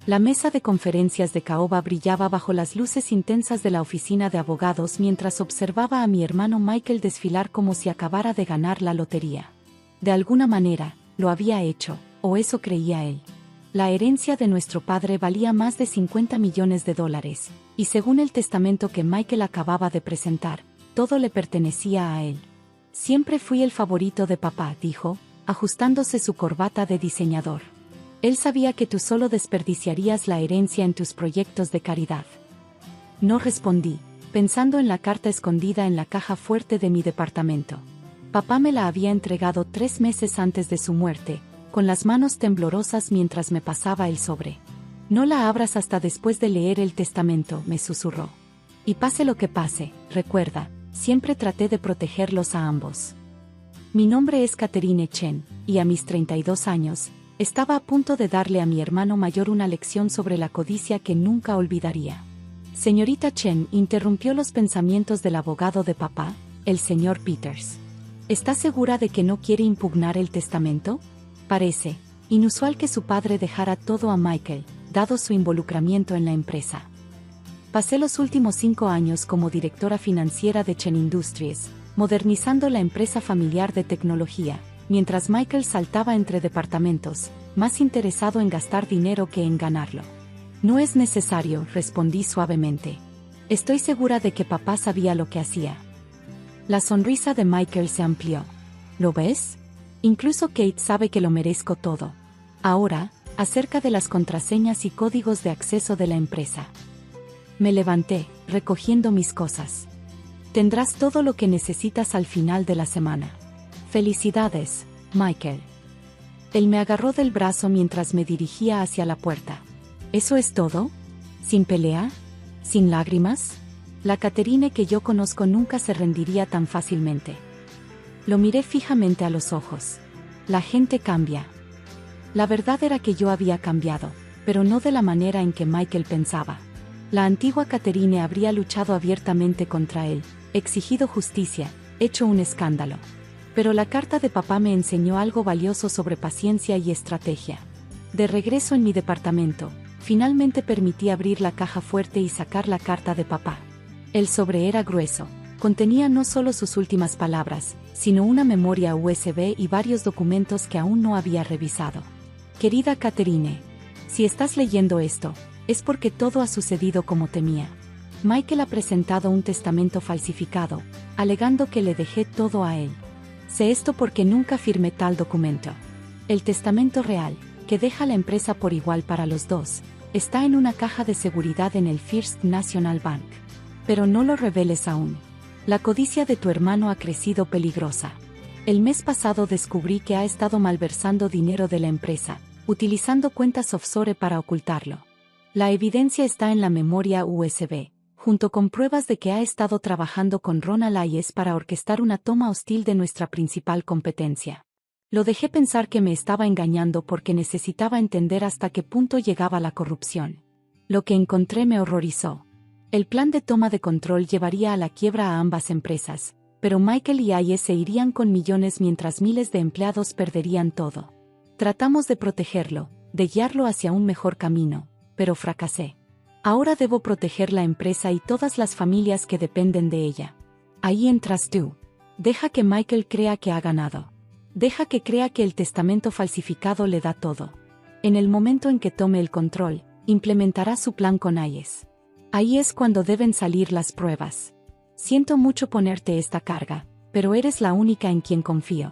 La mesa de conferencias de caoba brillaba bajo las luces intensas de la oficina de abogados mientras observaba a mi hermano Michael desfilar como si acabara de ganar la lotería. De alguna manera, lo había hecho, o eso creía él. La herencia de nuestro padre valía más de $50 millones, y según el testamento que Michael acababa de presentar, todo le pertenecía a él. Siempre fui el favorito de papá, dijo, ajustándose su corbata de diseñador. Él sabía que tú solo desperdiciarías la herencia en tus proyectos de caridad. No respondí, pensando en la carta escondida en la caja fuerte de mi departamento. Papá me la había entregado 3 meses antes de su muerte, con las manos temblorosas mientras me pasaba el sobre. No la abras hasta después de leer el testamento, me susurró. Y pase lo que pase, recuerda, siempre traté de protegerlos a ambos. Mi nombre es Catherine Chen, y a mis 32 años, estaba a punto de darle a mi hermano mayor una lección sobre la codicia que nunca olvidaría. Señorita Chen, interrumpió los pensamientos del abogado de papá, el señor Peters. ¿Está segura de que no quiere impugnar el testamento? Parece inusual que su padre dejara todo a Michael, dado su involucramiento en la empresa. Pasé los últimos 5 años como directora financiera de Chen Industries, modernizando la empresa familiar de tecnología, mientras Michael saltaba entre departamentos, más interesado en gastar dinero que en ganarlo. No es necesario, respondí suavemente. Estoy segura de que papá sabía lo que hacía. La sonrisa de Michael se amplió. ¿Lo ves? Incluso Kate sabe que lo merezco todo. Ahora, acerca de las contraseñas y códigos de acceso de la empresa. Me levanté, recogiendo mis cosas. Tendrás todo lo que necesitas al final de la semana. Felicidades, Michael. Él me agarró del brazo mientras me dirigía hacia la puerta. ¿Eso es todo? ¿Sin pelea? ¿Sin lágrimas? La Catherine que yo conozco nunca se rendiría tan fácilmente. Lo miré fijamente a los ojos. La gente cambia. La verdad era que yo había cambiado, pero no de la manera en que Michael pensaba. La antigua Catherine habría luchado abiertamente contra él, exigido justicia, hecho un escándalo. Pero la carta de papá me enseñó algo valioso sobre paciencia y estrategia. De regreso en mi departamento, finalmente permití abrir la caja fuerte y sacar la carta de papá. El sobre era grueso, contenía no solo sus últimas palabras, sino una memoria USB y varios documentos que aún no había revisado. Querida Catherine, si estás leyendo esto, es porque todo ha sucedido como temía. Michael ha presentado un testamento falsificado, alegando que le dejé todo a él. Sé esto porque nunca firmé tal documento. El testamento real, que deja la empresa por igual para los dos, está en una caja de seguridad en el First National Bank. Pero no lo reveles aún. La codicia de tu hermano ha crecido peligrosa. El mes pasado descubrí que ha estado malversando dinero de la empresa, utilizando cuentas offshore para ocultarlo. La evidencia está en la memoria USB, junto con pruebas de que ha estado trabajando con Ronald Hayes para orquestar una toma hostil de nuestra principal competencia. Lo dejé pensar que me estaba engañando porque necesitaba entender hasta qué punto llegaba la corrupción. Lo que encontré me horrorizó. El plan de toma de control llevaría a la quiebra a ambas empresas, pero Michael y Hayes se irían con millones mientras miles de empleados perderían todo. Tratamos de protegerlo, de guiarlo hacia un mejor camino, pero fracasé. Ahora debo proteger la empresa y todas las familias que dependen de ella. Ahí entras tú. Deja que Michael crea que ha ganado. Deja que crea que el testamento falsificado le da todo. En el momento en que tome el control, implementará su plan con Hayes. Ahí es cuando deben salir las pruebas. Siento mucho ponerte esta carga, pero eres la única en quien confío.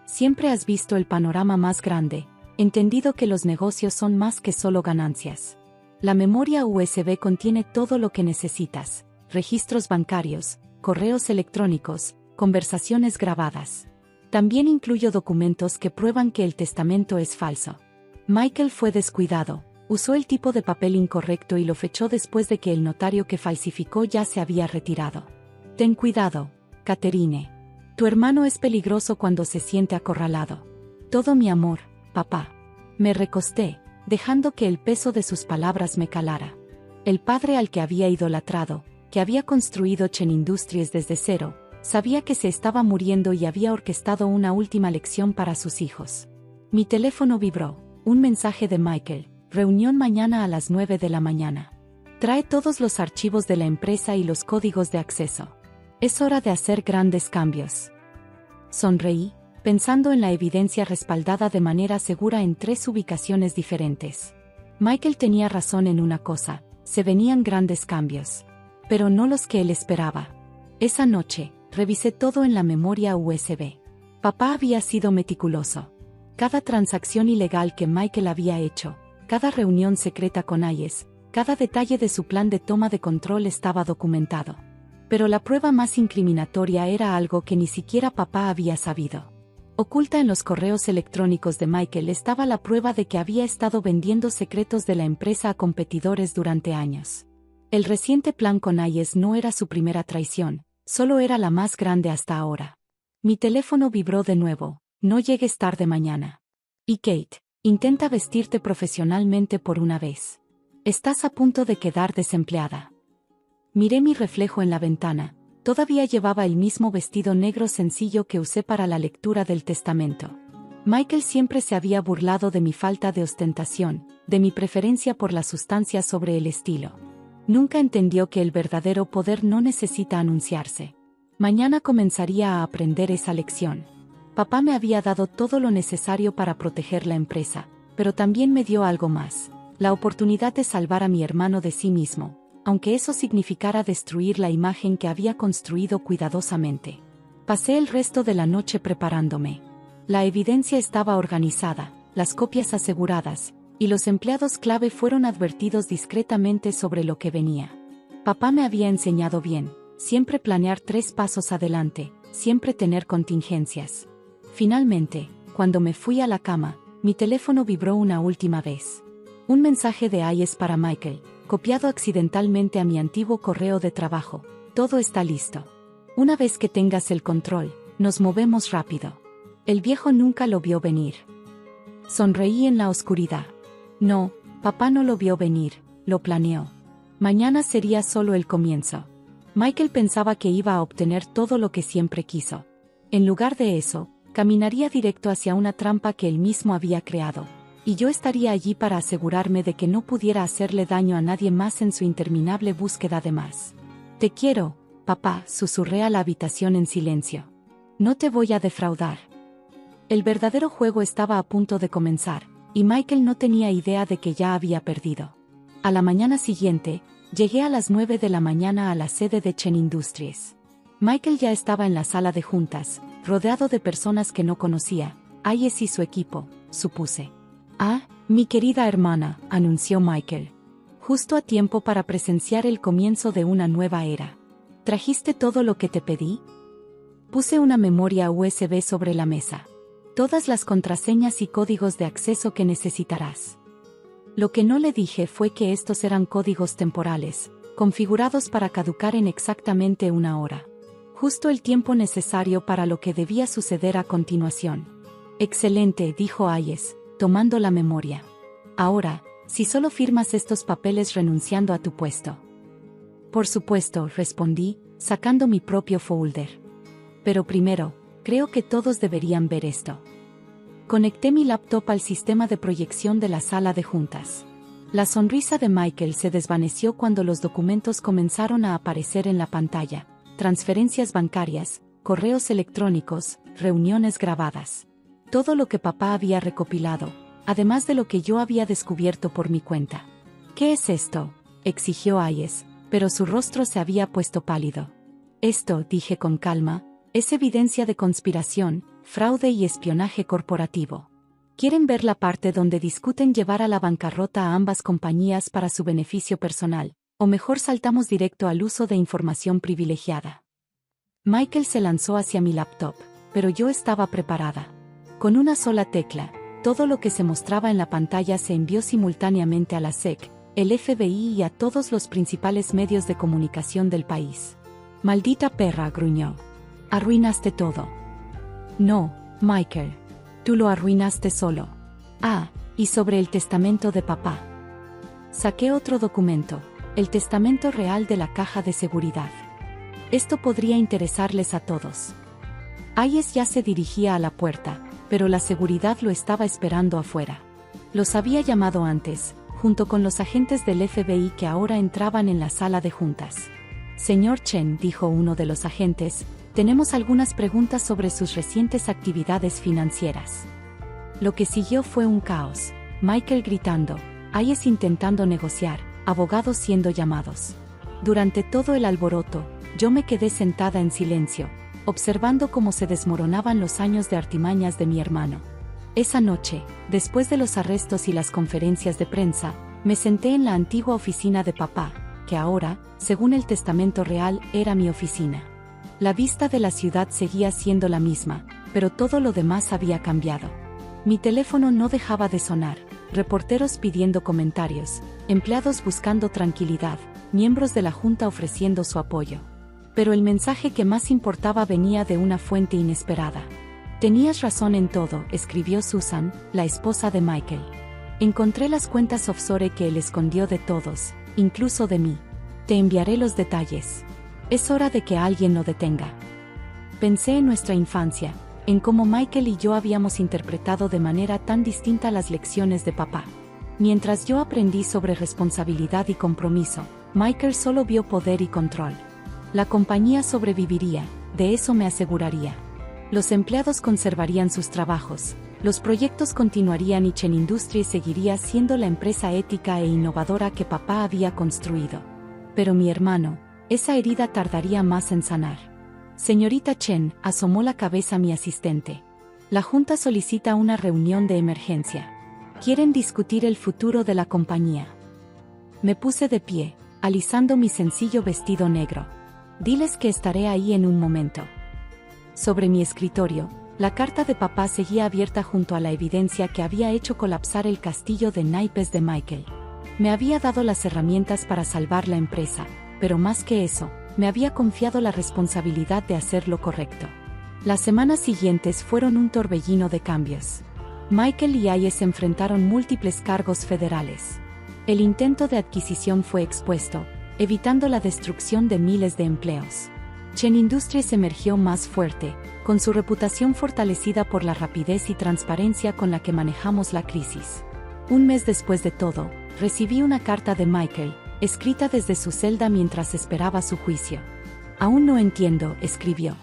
Siempre has visto el panorama más grande, entendido que los negocios son más que solo ganancias. La memoria USB contiene todo lo que necesitas: registros bancarios, correos electrónicos, conversaciones grabadas. También incluyo documentos que prueban que el testamento es falso. Michael fue descuidado, usó el tipo de papel incorrecto y lo fechó después de que el notario que falsificó ya se había retirado. Ten cuidado, Catherine. Tu hermano es peligroso cuando se siente acorralado. Todo mi amor, papá. Me recosté, dejando que el peso de sus palabras me calara. El padre al que había idolatrado, que había construido Chen Industries desde cero, sabía que se estaba muriendo y había orquestado una última lección para sus hijos. Mi teléfono vibró, un mensaje de Michael. reunión mañana a las 9 de la mañana. Trae todos los archivos de la empresa y los códigos de acceso. Es hora de hacer grandes cambios. Sonreí, pensando en la evidencia respaldada de manera segura en 3 ubicaciones diferentes. Michael tenía razón en una cosa, se venían grandes cambios. Pero no los que él esperaba. Esa noche, revisé todo en la memoria USB. Papá había sido meticuloso. Cada transacción ilegal que Michael había hecho, cada reunión secreta con Hayes, cada detalle de su plan de toma de control estaba documentado. Pero la prueba más incriminatoria era algo que ni siquiera papá había sabido. Oculta en los correos electrónicos de Michael estaba la prueba de que había estado vendiendo secretos de la empresa a competidores durante años. El reciente plan con Hayes no era su primera traición, solo era la más grande hasta ahora. Mi teléfono vibró de nuevo. No llegues tarde mañana. Y Kate, intenta vestirte profesionalmente por una vez. Estás a punto de quedar desempleada. Miré mi reflejo en la ventana. Todavía llevaba el mismo vestido negro sencillo que usé para la lectura del testamento. Michael siempre se había burlado de mi falta de ostentación, de mi preferencia por la sustancia sobre el estilo. Nunca entendió que el verdadero poder no necesita anunciarse. Mañana comenzaría a aprender esa lección. Papá me había dado todo lo necesario para proteger la empresa, pero también me dio algo más, la oportunidad de salvar a mi hermano de sí mismo, aunque eso significara destruir la imagen que había construido cuidadosamente. Pasé el resto de la noche preparándome. La evidencia estaba organizada, las copias aseguradas, y los empleados clave fueron advertidos discretamente sobre lo que venía. Papá me había enseñado bien, siempre planear 3 pasos adelante, siempre tener contingencias. Finalmente, cuando me fui a la cama, mi teléfono vibró una última vez. Un mensaje de Hayes para Michael, copiado accidentalmente a mi antiguo correo de trabajo. Todo está listo. Una vez que tengas el control, nos movemos rápido. El viejo nunca lo vio venir. Sonreí en la oscuridad. No, papá no lo vio venir, lo planeó. Mañana sería solo el comienzo. Michael pensaba que iba a obtener todo lo que siempre quiso. En lugar de eso, caminaría directo hacia una trampa que él mismo había creado, y yo estaría allí para asegurarme de que no pudiera hacerle daño a nadie más en su interminable búsqueda de más. Te quiero, papá, susurré a la habitación en silencio. No te voy a defraudar. El verdadero juego estaba a punto de comenzar, y Michael no tenía idea de que ya había perdido. A la mañana siguiente, llegué a las 9 de la mañana a la sede de Chen Industries. Michael ya estaba en la sala de juntas, rodeado de personas que no conocía, Hayes y su equipo, supuse. Ah, mi querida hermana, anunció Michael. Justo a tiempo para presenciar el comienzo de una nueva era. ¿Trajiste todo lo que te pedí? Puse una memoria USB sobre la mesa. Todas las contraseñas y códigos de acceso que necesitarás. Lo que no le dije fue que estos eran códigos temporales, configurados para caducar en exactamente 1 hora. Justo el tiempo necesario para lo que debía suceder a continuación. Excelente, dijo Hayes, tomando la memoria. Ahora, si solo firmas estos papeles renunciando a tu puesto. Por supuesto, respondí, sacando mi propio folder. Pero primero, creo que todos deberían ver esto. Conecté mi laptop al sistema de proyección de la sala de juntas. La sonrisa de Michael se desvaneció cuando los documentos comenzaron a aparecer en la pantalla. Transferencias bancarias, correos electrónicos, reuniones grabadas. Todo lo que papá había recopilado, además de lo que yo había descubierto por mi cuenta. ¿Qué es esto?, exigió Hayes, pero su rostro se había puesto pálido. Esto, dije con calma, es evidencia de conspiración, fraude y espionaje corporativo. ¿Quieren ver la parte donde discuten llevar a la bancarrota a ambas compañías para su beneficio personal, o mejor saltamos directo al uso de información privilegiada? Michael se lanzó hacia mi laptop, pero yo estaba preparada. Con una sola tecla, todo lo que se mostraba en la pantalla se envió simultáneamente a la SEC, el FBI y a todos los principales medios de comunicación del país. Maldita perra, gruñó. Arruinaste todo. No, Michael. Tú lo arruinaste solo. Ah, y sobre el testamento de papá. Saqué otro documento, el testamento real de la caja de seguridad. Esto podría interesarles a todos. Hayes ya se dirigía a la puerta, pero la seguridad lo estaba esperando afuera. Los había llamado antes, junto con los agentes del FBI que ahora entraban en la sala de juntas. Señor Chen, dijo uno de los agentes, tenemos algunas preguntas sobre sus recientes actividades financieras. Lo que siguió fue un caos. Michael gritando, Hayes intentando negociar, abogados siendo llamados. Durante todo el alboroto, yo me quedé sentada en silencio, observando cómo se desmoronaban los años de artimañas de mi hermano. Esa noche, después de los arrestos y las conferencias de prensa, me senté en la antigua oficina de papá, que ahora, según el testamento real, era mi oficina. La vista de la ciudad seguía siendo la misma, pero todo lo demás había cambiado. Mi teléfono no dejaba de sonar, reporteros pidiendo comentarios, empleados buscando tranquilidad, miembros de la junta ofreciendo su apoyo. Pero el mensaje que más importaba venía de una fuente inesperada. Tenías razón en todo, escribió Susan, la esposa de Michael. Encontré las cuentas offshore que él escondió de todos, incluso de mí. Te enviaré los detalles. Es hora de que alguien lo detenga. Pensé en nuestra infancia, en cómo Michael y yo habíamos interpretado de manera tan distinta las lecciones de papá. Mientras yo aprendí sobre responsabilidad y compromiso, Michael solo vio poder y control. La compañía sobreviviría, de eso me aseguraría. Los empleados conservarían sus trabajos, los proyectos continuarían y Chen Industries seguiría siendo la empresa ética e innovadora que papá había construido. Pero mi hermano, esa herida tardaría más en sanar. Señorita Chen, asomó la cabeza mi asistente. La junta solicita una reunión de emergencia. Quieren discutir el futuro de la compañía. Me puse de pie, alisando mi sencillo vestido negro. Diles que estaré ahí en un momento. Sobre mi escritorio, la carta de papá seguía abierta junto a la evidencia que había hecho colapsar el castillo de naipes de Michael. Me había dado las herramientas para salvar la empresa, pero más que eso, me había confiado la responsabilidad de hacer lo correcto. Las semanas siguientes fueron un torbellino de cambios. Michael y Hayes enfrentaron múltiples cargos federales. El intento de adquisición fue expuesto, evitando la destrucción de miles de empleos. Chen Industries emergió más fuerte, con su reputación fortalecida por la rapidez y transparencia con la que manejamos la crisis. Un mes después de todo, recibí una carta de Michael, escrita desde su celda mientras esperaba su juicio. Aún no entiendo, escribió.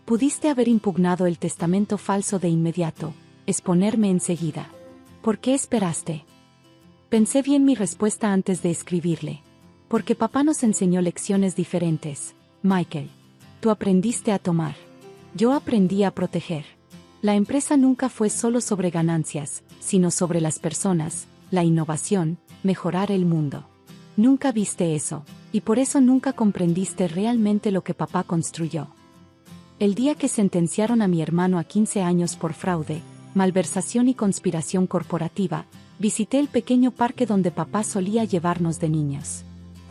Pudiste haber impugnado el testamento falso de inmediato, exponerme enseguida. ¿Por qué esperaste? Pensé bien mi respuesta antes de escribirle. Porque papá nos enseñó lecciones diferentes, Michael. Tú aprendiste a tomar. Yo aprendí a proteger. La empresa nunca fue solo sobre ganancias, sino sobre las personas, la innovación, mejorar el mundo. Nunca viste eso, y por eso nunca comprendiste realmente lo que papá construyó. El día que sentenciaron a mi hermano a 15 años por fraude, malversación y conspiración corporativa, visité el pequeño parque donde papá solía llevarnos de niños.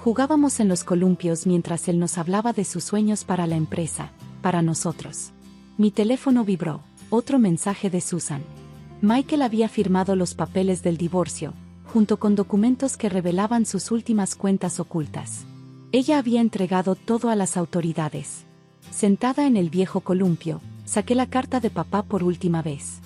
Jugábamos en los columpios mientras él nos hablaba de sus sueños para la empresa, para nosotros. Mi teléfono vibró, otro mensaje de Susan. Michael había firmado los papeles del divorcio, junto con documentos que revelaban sus últimas cuentas ocultas. Ella había entregado todo a las autoridades. Sentada en el viejo columpio, saqué la carta de papá por última vez.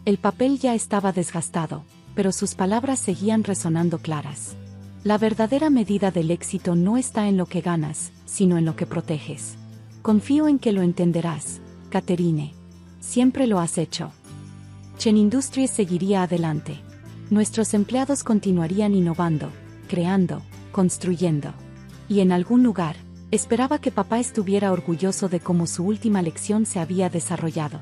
El papel ya estaba desgastado, pero sus palabras seguían resonando claras. La verdadera medida del éxito no está en lo que ganas, sino en lo que proteges. Confío en que lo entenderás, Catherine. Siempre lo has hecho. Chen Industries seguiría adelante. Nuestros empleados continuarían innovando, creando, construyendo. Y en algún lugar, esperaba que papá estuviera orgulloso de cómo su última lección se había desarrollado.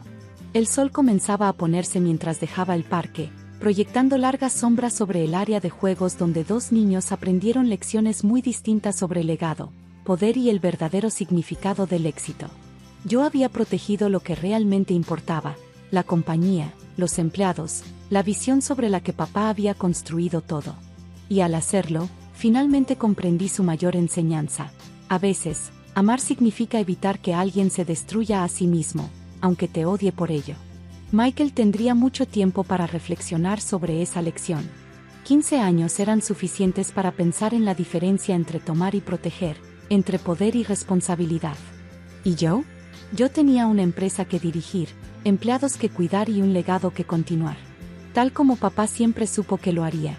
El sol comenzaba a ponerse mientras dejaba el parque, proyectando largas sombras sobre el área de juegos donde dos niños aprendieron lecciones muy distintas sobre el legado, poder y el verdadero significado del éxito. Yo había protegido lo que realmente importaba, la compañía, los empleados, la visión sobre la que papá había construido todo. Y al hacerlo, finalmente comprendí su mayor enseñanza. A veces, amar significa evitar que alguien se destruya a sí mismo, aunque te odie por ello. Michael tendría mucho tiempo para reflexionar sobre esa lección. 15 años eran suficientes para pensar en la diferencia entre tomar y proteger, entre poder y responsabilidad. ¿Y yo? Yo tenía una empresa que dirigir, empleados que cuidar y un legado que continuar. Tal como papá siempre supo que lo haría.